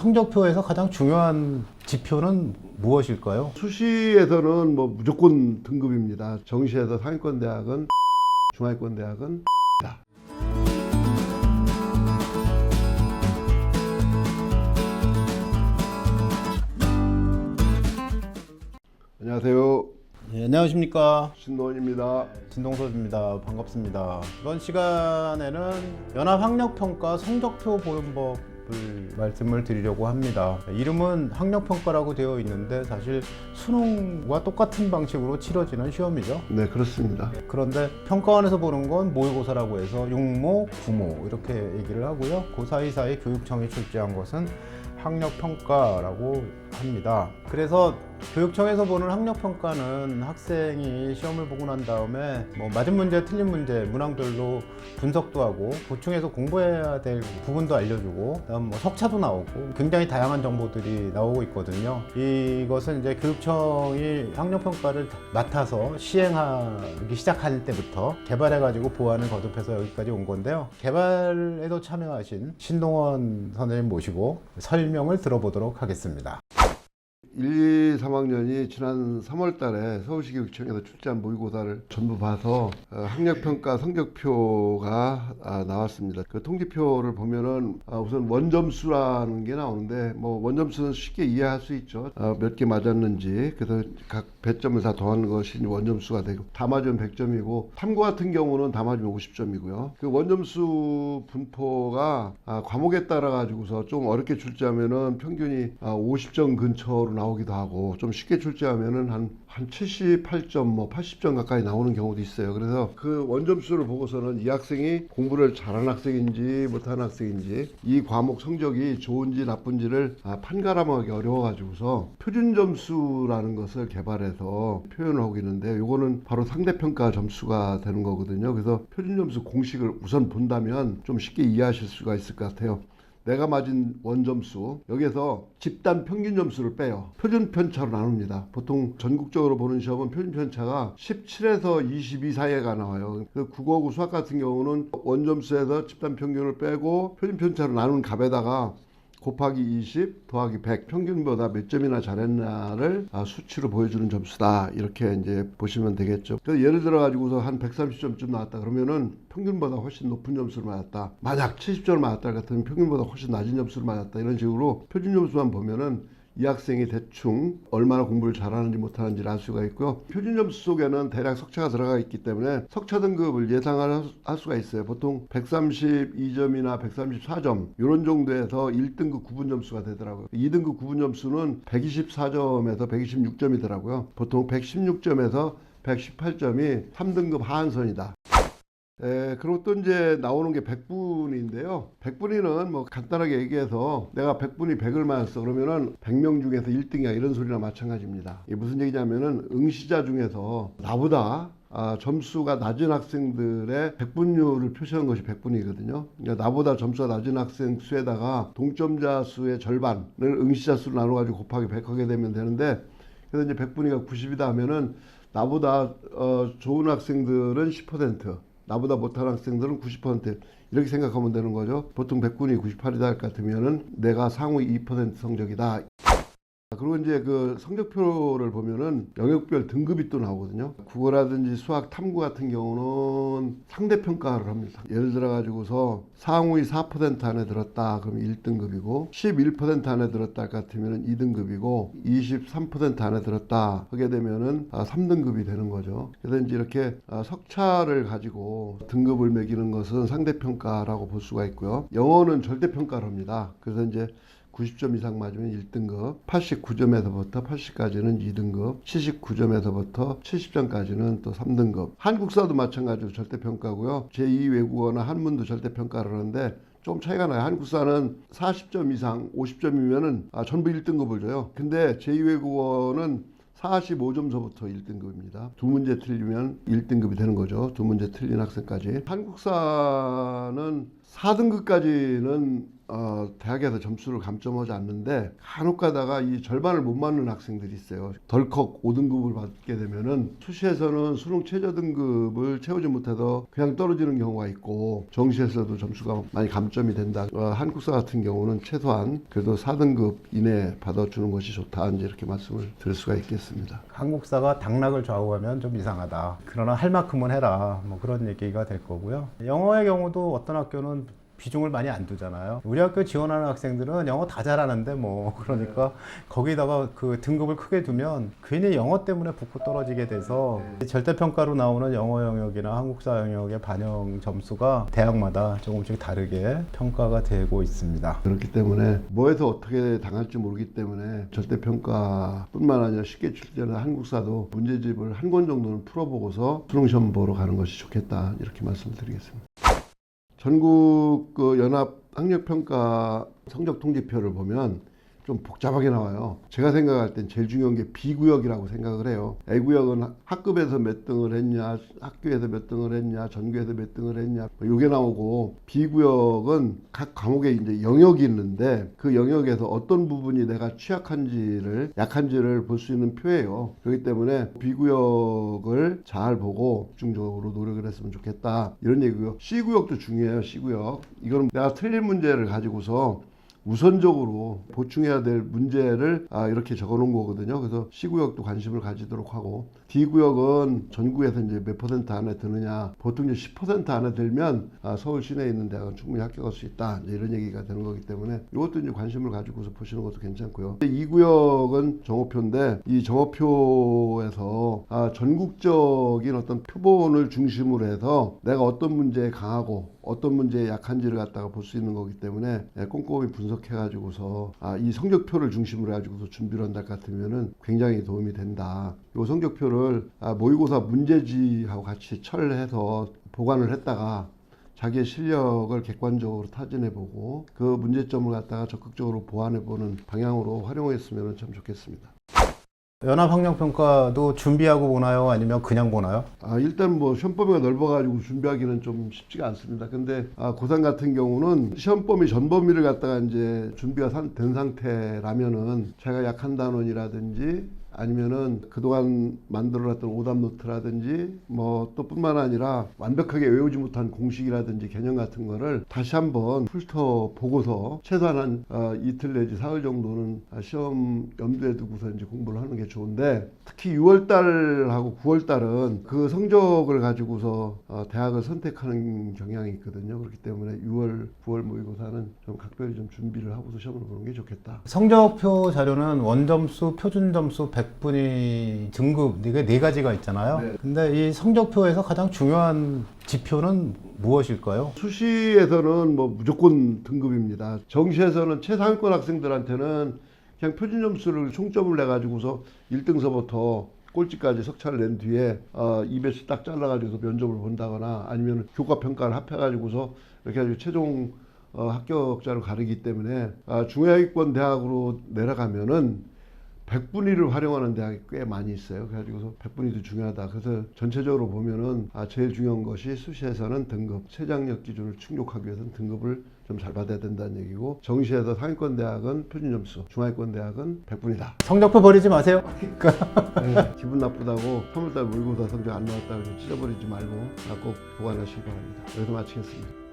성적표에서 가장 중요한 지표는 무엇일까요? 수시에서는 뭐 무조건 등급입니다. 정시에서 상위권 대학은, 중하위권 대학은 다. 안녕하세요. 네, 안녕하십니까. 신노원입니다. 진동섭입니다. 반갑습니다. 이번 시간에는 연합학력평가 성적표 보는 법을 말씀을 드리려고 합니다. 이름은 학력평가라고 되어 있는데 사실 수능과 똑같은 방식으로 치러지는 시험이죠. 네, 그렇습니다. 그런데 평가원에서 보는 건 모의고사라고 해서 육모, 구모 이렇게 얘기를 하고요. 그 사이사이 교육청이 출제한 것은 학력평가라고 합니다. 그래서 교육청에서 보는 학력평가는 학생이 시험을 보고 난 다음에 뭐 맞은 문제, 틀린 문제, 문항별로 분석도 하고 보충해서 공부해야 될 부분도 알려주고 그다음 뭐 석차도 나오고 굉장히 다양한 정보들이 나오고 있거든요. 이것은 이제 교육청이 학력평가를 맡아서 시행하기 시작할 때부터 개발해가지고 보완을 거듭해서 여기까지 온 건데요. 개발에도 참여하신 신동원 선생님 모시고 설명을 들어보도록 하겠습니다. 1, 2, 3학년이 지난 3월 달에 서울시 교육청에서 출제한 모의고사를 전부 봐서 학력평가 성적표가 나왔습니다. 그 통지표를 보면은 우선 원점수라는 게 나오는데 뭐 원점수는 쉽게 이해할 수 있죠. 몇 개 맞았는지 그래서 각 배점을 다 더하는 것이 원점수가 되고 다 맞으면 100점이고 탐구 같은 경우는 다 맞으면 50점이고요. 그 원점수 분포가 과목에 따라 가지고서 좀 어렵게 출제하면은 평균이 50점 근처로 나오기도 하고 좀 쉽게 출제하면은 한 78점 뭐 80점 가까이 나오는 경우도 있어요. 그래서 그 원점수를 보고서는 이 학생이 공부를 잘하는 학생인지 못하는 학생인지 이 과목 성적이 좋은지 나쁜지를 판가름하기 어려워 가지고서 표준 점수라는 것을 개발해서 표현을 하고 있는데 이거는 바로 상대평가 점수가 되는 거거든요. 그래서 표준 점수 공식을 우선 본다면 좀 쉽게 이해하실 수가 있을 것 같아요. 내가 맞은 원점수 여기에서 집단 평균 점수를 빼요. 표준 편차로 나눕니다. 보통 전국적으로 보는 시험은 표준 편차가 17에서 22 사이가 나와요. 국어고 수학 같은 경우는 원점수에서 집단 평균을 빼고 표준 편차로 나눈 값에다가 곱하기 20 더하기 100 평균보다 몇 점이나 잘했나를 수치로 보여주는 점수다. 이렇게 이제 보시면 되겠죠. 그래서 예를 들어 가지고서 한 130점쯤 나왔다 그러면은 평균보다 훨씬 높은 점수를 맞았다. 만약 70점을 맞았다 같으면 평균보다 훨씬 낮은 점수를 맞았다. 이런 식으로 표준 점수만 보면은 이 학생이 대충 얼마나 공부를 잘하는지 못하는지를 알 수가 있고요. 표준 점수 속에는 대략 석차가 들어가 있기 때문에 석차 등급을 예상할 수가 있어요. 보통 132점이나 134점 이런 정도에서 1등급 구분 점수가 되더라고요. 2등급 구분 점수는 124점에서 126점이더라고요. 보통 116점에서 118점이 3등급 하한선이다. 그리고 또 이제 나오는 게 백분위인데요. 백분위는 뭐 간단하게 얘기해서 내가 백분위 100을 맞았어 그러면은 100명 중에서 1등이야 이런 소리나 마찬가지입니다. 이게 무슨 얘기냐면은 응시자 중에서 나보다 점수가 낮은 학생들의 백분율을 표시한 것이 백분위거든요. 그러니까 나보다 점수가 낮은 학생 수에다가 동점자 수의 절반을 응시자 수로 나눠가지고 곱하기 100 하게 되면 되는데 그래서 이제 백분위가 90이다 하면은 나보다 좋은 학생들은 10%, 나보다 못하는 학생들은 90% 이렇게 생각하면 되는 거죠. 보통 백분위 98이다 할 것 같으면은 내가 상위 2% 성적이다. 그리고 이제 그 성적표를 보면은 영역별 등급이 또 나오거든요. 국어라든지 수학, 탐구 같은 경우는 상대평가를 합니다. 예를 들어 가지고서 상위 4% 안에 들었다 그러면 1등급이고 11% 안에 들었다 할 것 같으면 2등급이고 23% 안에 들었다 하게 되면은 3등급이 되는 거죠. 그래서 이제 이렇게 석차를 가지고 등급을 매기는 것은 상대평가라고 볼 수가 있고요. 영어는 절대평가를 합니다. 그래서 이제 90점 이상 맞으면 1등급, 89점에서부터 80까지는 2등급, 79점에서부터 70점까지는 또 3등급. 한국사도 마찬가지로 절대평가고요. 제2 외국어나 한문도 절대평가를 하는데 좀 차이가 나요. 한국사는 40점 이상 50점이면은 전부 1등급을 줘요. 근데 제2 외국어는 45점서부터 1등급입니다. 두 문제 틀리면 1등급이 되는 거죠. 두 문제 틀린 학생까지. 한국사는 4등급까지는 대학에서 점수를 감점하지 않는데 간혹 가다가 이 절반을 못 맞는 학생들이 있어요. 덜컥 5등급을 받게 되면은 수시에서는 수능 최저 등급을 채우지 못해서 그냥 떨어지는 경우가 있고 정시에서도 점수가 많이 감점이 된다. 한국사 같은 경우는 최소한 그래도 4등급 이내 받아주는 것이 좋다. 이제 이렇게 말씀을 드릴 수가 있겠습니다. 한국사가 당락을 좌우하면 좀 이상하다. 그러나 할 만큼은 해라. 뭐 그런 얘기가 될 거고요. 영어의 경우도 어떤 학교는 비중을 많이 안 두잖아요. 우리 학교 지원하는 학생들은 영어 다 잘하는데 뭐 그러니까 거기다가 그 등급을 크게 두면 괜히 영어 때문에 붙고 떨어지게 돼서 절대평가로 나오는 영어 영역이나 한국사 영역의 반영 점수가 대학마다 조금씩 다르게 평가가 되고 있습니다. 그렇기 때문에 뭐에서 어떻게 당할지 모르기 때문에 절대평가뿐만 아니라 쉽게 출제하는 한국사도 문제집을 한 권 정도는 풀어보고서 수능시험 보러 가는 것이 좋겠다. 이렇게 말씀드리겠습니다. 전국 연합 학력평가 성적 통지표를 보면 좀 복잡하게 나와요. 제가 생각할 땐 제일 중요한 게 B구역이라고 생각을 해요. A구역은 학급에서 몇 등을 했냐, 학교에서 몇 등을 했냐, 전교에서 몇 등을 했냐, 요게 나오고 B구역은 각 과목에 이제 영역이 있는데 그 영역에서 어떤 부분이 내가 취약한지를, 약한지를 볼 수 있는 표예요. 그렇기 때문에 B구역을 잘 보고 집중적으로 노력을 했으면 좋겠다. 이런 얘기고요. C구역도 중요해요. C구역. 이거는 내가 틀린 문제를 가지고서 우선적으로 보충해야 될 문제를 이렇게 적어 놓은 거거든요. 그래서 C구역도 관심을 가지도록 하고, D구역은 전국에서 이제 몇 % 안에 드느냐, 보통 이제 10% 안에 들면 서울 시내에 있는 대학은 충분히 합격할 수 있다, 이제 이런 얘기가 되는 거기 때문에 이것도 이제 관심을 가지고서 보시는 것도 괜찮고요. E구역은 정오표인데 이 정오표에서 전국적인 어떤 표본을 중심으로 해서 내가 어떤 문제에 강하고 어떤 문제에 약한지를 갖다가 볼 수 있는 거기 때문에 꼼꼼히 분석해가지고서 이 성적표를 중심으로 해가지고서 준비를 한다 같으면은 굉장히 도움이 된다. 이 성적표를 모의고사 문제지하고 같이 철해서 보관을 했다가 자기의 실력을 객관적으로 타진해보고 그 문제점을 갖다가 적극적으로 보완해보는 방향으로 활용했으면 참 좋겠습니다. 연합학력평가도 준비하고 보나요? 아니면 그냥 보나요? 일단 뭐 시험 범위가 넓어가지고 준비하기는 좀 쉽지가 않습니다. 근데 고3 같은 경우는 시험 범위 전 범위를 갖다가 이제 준비가 된 상태라면은 제가 약한 단원이라든지 아니면은 그동안 만들어놨던 오답 노트라든지 뭐 또 뿐만 아니라 완벽하게 외우지 못한 공식이라든지 개념 같은 거를 다시 한번 훑어 보고서 최소한 한 이틀 내지 사흘 정도는 시험 염두에 두고서 이제 공부를 하는 게 좋은데, 특히 6월달하고 9월달은 그 성적을 가지고서 대학을 선택하는 경향이 있거든요. 그렇기 때문에 6월, 9월 모의고사는 좀 각별히 좀 준비를 하고서 시험을 보는 게 좋겠다. 성적표 자료는 원점수, 표준점수, 100분위 등급 이게 네 가지가 있잖아요. 네. 근데 이 성적표에서 가장 중요한 지표는 무엇일까요? 수시에서는 뭐 무조건 등급입니다. 정시에서는 최상위권 학생들한테는 그냥 표준 점수를 총점을 내 가지고서 1등서부터 꼴찌까지 석차를 낸 뒤에 2배수 딱 잘라가지고서 면접을 본다거나 아니면 교과 평가를 합해가지고서 이렇게 해가지고 최종 합격자를 가르기 때문에 중하위권 대학으로 내려가면은 100분위를 활용하는 대학이 꽤 많이 있어요. 그래가지고서 100분위도 중요하다. 그래서 전체적으로 보면은 제일 중요한 것이 수시에서는 등급, 최장력 기준을 충족하기 위해서는 등급을 좀 잘 받아야 된다는 얘기고, 정시에서 상위권 대학은 표준 점수, 중하위권 대학은 100분이다. 성적표 버리지 마세요. 네, 기분 나쁘다고 3월달 모의고사 성적 안 나왔다고 찢어버리지 말고 꼭 보관하시기 바랍니다. 여기서 마치겠습니다.